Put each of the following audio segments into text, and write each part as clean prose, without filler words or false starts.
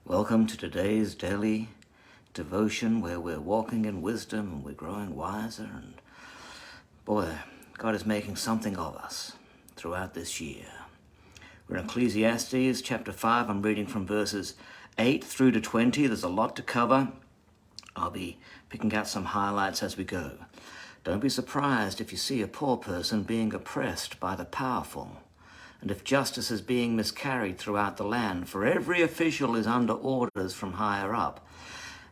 Welcome to today's daily devotion where we're walking in wisdom and we're growing wiser. And boy, God is making something of us throughout this year. We're in Ecclesiastes chapter 5. I'm reading from verses 8 through to 20. There's a lot to cover. I'll be picking out some highlights as we go. Don't be surprised if you see a poor person being oppressed by the powerful, and if justice is being miscarried throughout the land, for every official is under orders from higher up,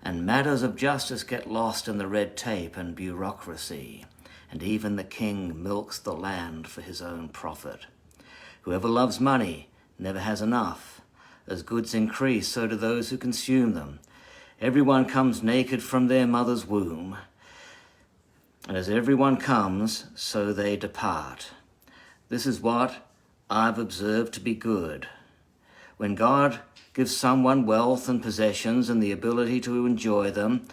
and matters of justice get lost in the red tape and bureaucracy, and even the king milks the land for his own profit. Whoever loves money never has enough. As goods increase, so do those who consume them. Everyone comes naked from their mother's womb, and as everyone comes, so they depart. This is what I've observed to be good. When God gives someone wealth and possessions and the ability to enjoy them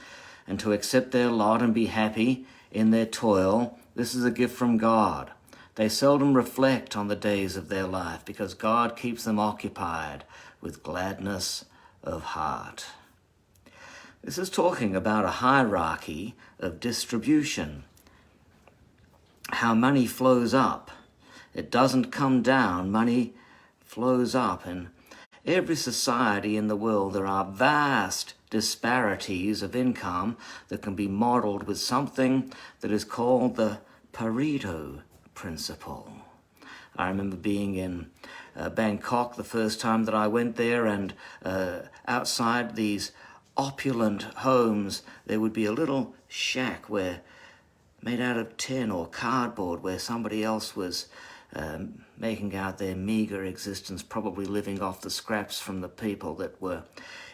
and to accept their lot and be happy in their toil, this is a gift from God. They seldom reflect on the days of their life because God keeps them occupied with gladness of heart. This is talking about a hierarchy of distribution, how money flows up. It doesn't come down, money flows up. In every society in the world, there are vast disparities of income that can be modeled with something that is called the Pareto principle. I remember being in Bangkok the first time that I went there, and outside these opulent homes, there would be a little shack made out of tin or cardboard where somebody else was making out their meager existence, probably living off the scraps from the people that were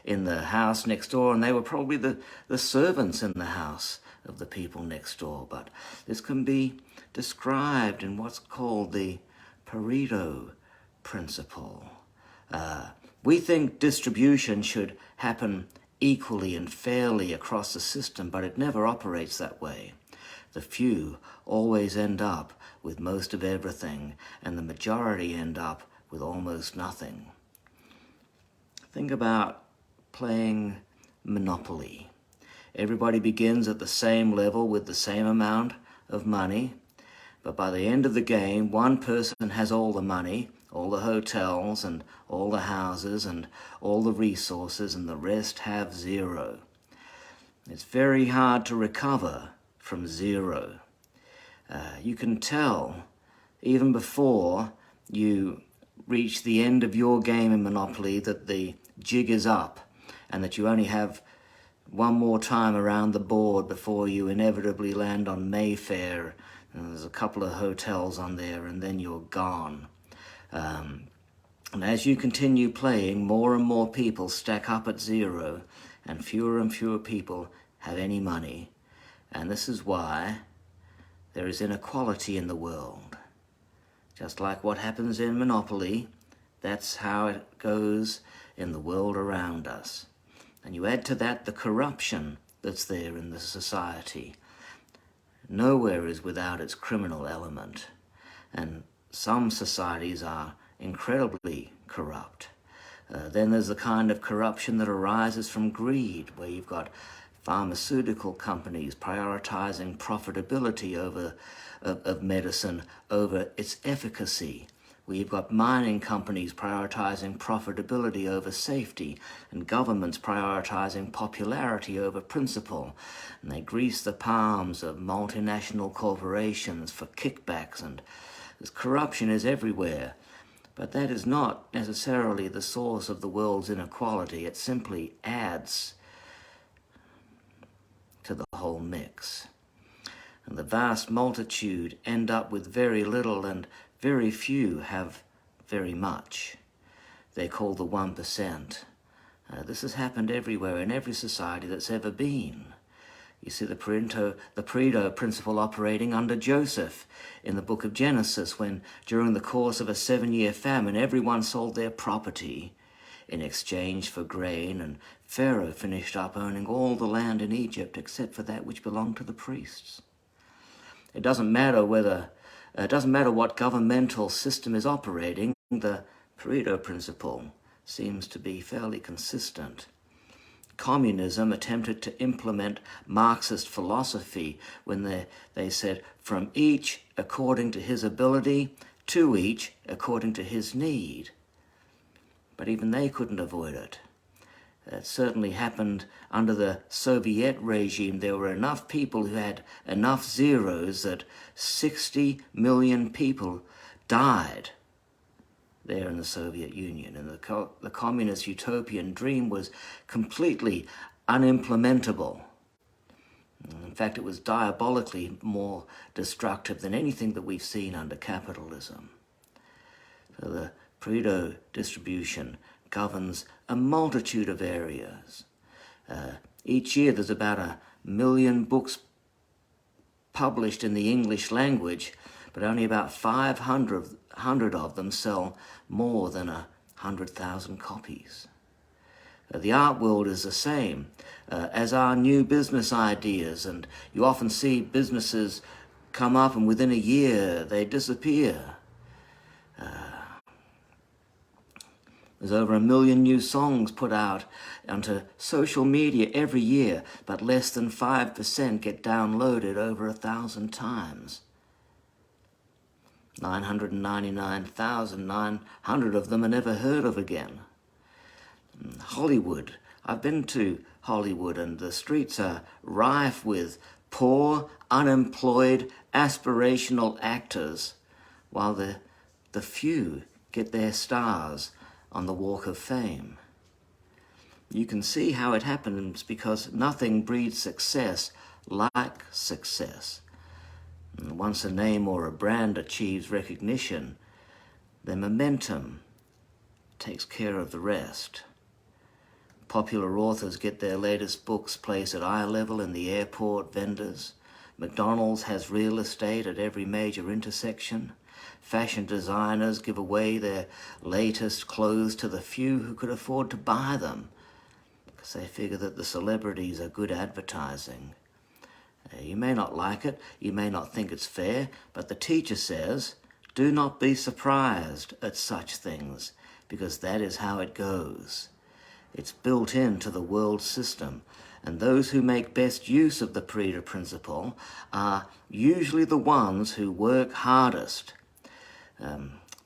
in the house next door, and they were probably the servants in the house of the people next door. But this can be described in what's called the Pareto principle. We think distribution should happen equally and fairly across the system, but it never operates that way. The few always end up with most of everything, and the majority end up with almost nothing. Think about playing Monopoly. Everybody begins at the same level with the same amount of money, but by the end of the game, one person has all the money, all the hotels and all the houses and all the resources, and the rest have zero. It's very hard to recover from zero. You can tell even before you reach the end of your game in Monopoly that the jig is up and that you only have one more time around the board before you inevitably land on Mayfair, and there's a couple of hotels on there, and then you're gone. And as you continue playing, more and more people stack up at zero, and fewer people have any money. And this is why there is inequality in the world. Just like what happens in Monopoly, that's how it goes in the world around us. And you add to that the corruption that's there in the society. Nowhere is without its criminal element. And some societies are incredibly corrupt. Then there's the kind of corruption that arises from greed, where you've got pharmaceutical companies prioritizing profitability of medicine over its efficacy. We've got mining companies prioritizing profitability over safety, and governments prioritizing popularity over principle. And they grease the palms of multinational corporations for kickbacks, and this corruption is everywhere. But that is not necessarily the source of the world's inequality. It simply adds to the whole mix. And the vast multitude end up with very little, and very few have very much. They're called the 1%. This has happened everywhere in every society that's ever been. You see the Pareto principle operating under Joseph in the book of Genesis, when during the course of a 7-year famine, everyone sold their property in exchange for grain, and Pharaoh finished up owning all the land in Egypt except for that which belonged to the priests. It doesn't matter what governmental system is operating, the Pareto principle seems to be fairly consistent. Communism attempted to implement Marxist philosophy when they said, from each according to his ability, to each according to his need. But even they couldn't avoid it. It certainly happened under the Soviet regime. There were enough people who had enough zeros that 60 million people died there in the Soviet Union. And the communist utopian dream was completely unimplementable. In fact, it was diabolically more destructive than anything that we've seen under capitalism. So the Pareto distribution governs a multitude of areas. Each year there's about 1 million books published in the English language, but only about 500 of them sell more than 100,000 copies. The art world is the same, as are new business ideas, and you often see businesses come up and within a year they disappear. There's over 1 million new songs put out onto social media every year, but less than 5% get downloaded over 1,000 times. 999,900 of them are never heard of again. Hollywood. I've been to Hollywood, and the streets are rife with poor, unemployed, aspirational actors, while the few get their stars on the Walk of Fame. You can see how it happens because nothing breeds success like success. And once a name or a brand achieves recognition, their momentum takes care of the rest. Popular authors get their latest books placed at eye level in the airport vendors. McDonald's has real estate at every major intersection. Fashion designers give away their latest clothes to the few who could afford to buy them, because they figure that the celebrities are good advertising. You may not like it, you may not think it's fair, but the teacher says, do not be surprised at such things, because that is how it goes. It's built into the world system, and those who make best use of the Pareto principle are usually the ones who work hardest.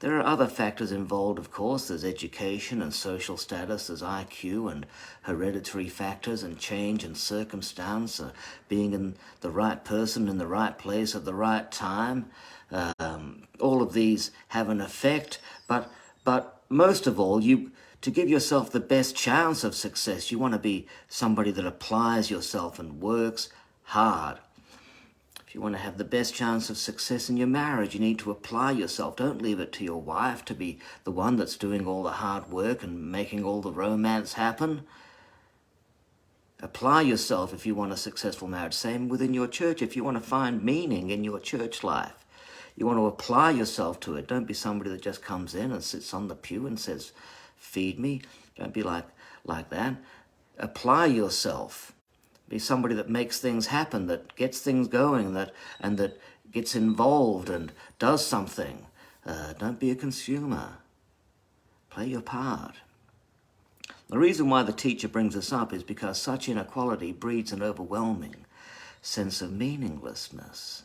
There are other factors involved, of course. There's education and social status, there's IQ and hereditary factors and change and circumstance, being in the right person in the right place at the right time. All of these have an effect, but most of all, to give yourself the best chance of success, you want to be somebody that applies yourself and works hard. If you want to have the best chance of success in your marriage, you need to apply yourself. Don't leave it to your wife to be the one that's doing all the hard work and making all the romance happen. Apply yourself if you want a successful marriage. Same within your church. If you want to find meaning in your church life, you want to apply yourself to it. Don't be somebody that just comes in and sits on the pew and says, feed me. Don't be like that. Apply yourself. Be somebody that makes things happen, that gets things going, and that gets involved and does something. Don't be a consumer. Play your part. The reason why the teacher brings this up is because such inequality breeds an overwhelming sense of meaninglessness.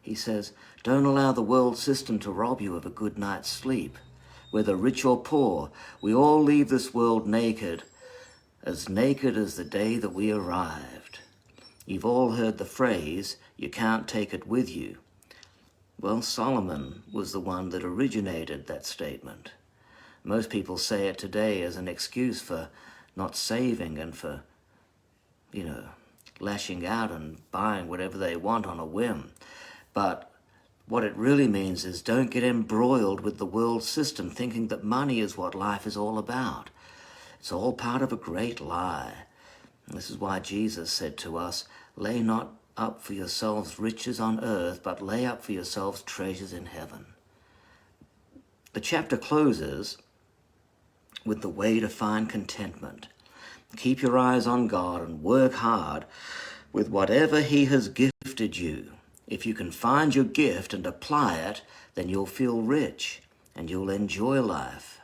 He says, don't allow the world system to rob you of a good night's sleep. Whether rich or poor, we all leave this world naked as the day that we arrived. You've all heard the phrase, you can't take it with you. Well, Solomon was the one that originated that statement. Most people say it today as an excuse for not saving and for, lashing out and buying whatever they want on a whim. But what it really means is don't get embroiled with the world system thinking that money is what life is all about. It's all part of a great lie. And this is why Jesus said to us, lay not up for yourselves riches on earth, but lay up for yourselves treasures in heaven. The chapter closes with the way to find contentment. Keep your eyes on God and work hard with whatever He has gifted you. If you can find your gift and apply it, then you'll feel rich and you'll enjoy life.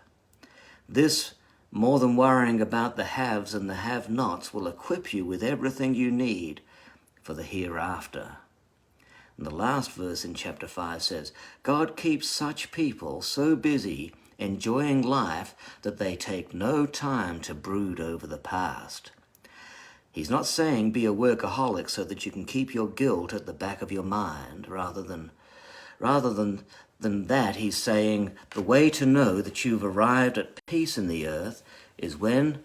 This more than worrying about the haves and the have-nots, will equip you with everything you need for the hereafter. And the last verse in chapter 5 says, God keeps such people so busy enjoying life that they take no time to brood over the past. He's not saying be a workaholic so that you can keep your guilt at the back of your mind. Rather than that, he's saying the way to know that you've arrived at peace in the earth is when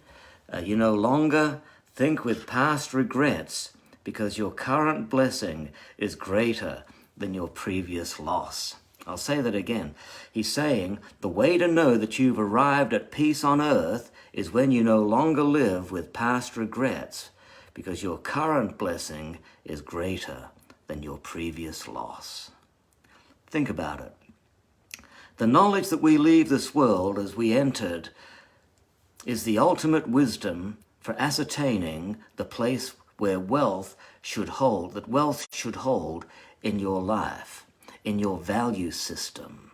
you no longer think with past regrets, because your current blessing is greater than your previous loss. I'll say that again. He's saying the way to know that you've arrived at peace on earth is when you no longer live with past regrets, because your current blessing is greater than your previous loss. Think about it. The knowledge that we leave this world as we entered is the ultimate wisdom for ascertaining the place where wealth should hold in your life, in your value system.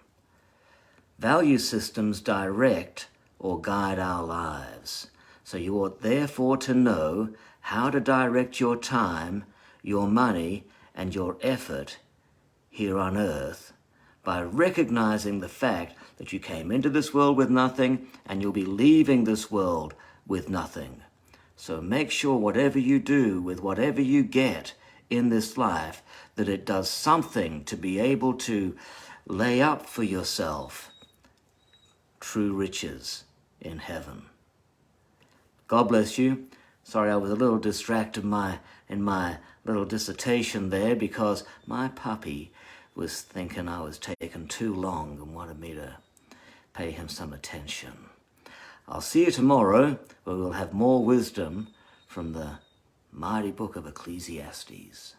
Value systems direct or guide our lives. So you ought therefore to know how to direct your time, your money, and your effort here on earth by recognizing the fact that you came into this world with nothing and you'll be leaving this world with nothing. So make sure whatever you do with whatever you get in this life, that it does something to be able to lay up for yourself true riches in heaven. God bless you. Sorry, I was a little distracted in my little dissertation there because my puppy was thinking I was taking too long and wanted me to pay him some attention. I'll see you tomorrow, where we'll have more wisdom from the mighty book of Ecclesiastes.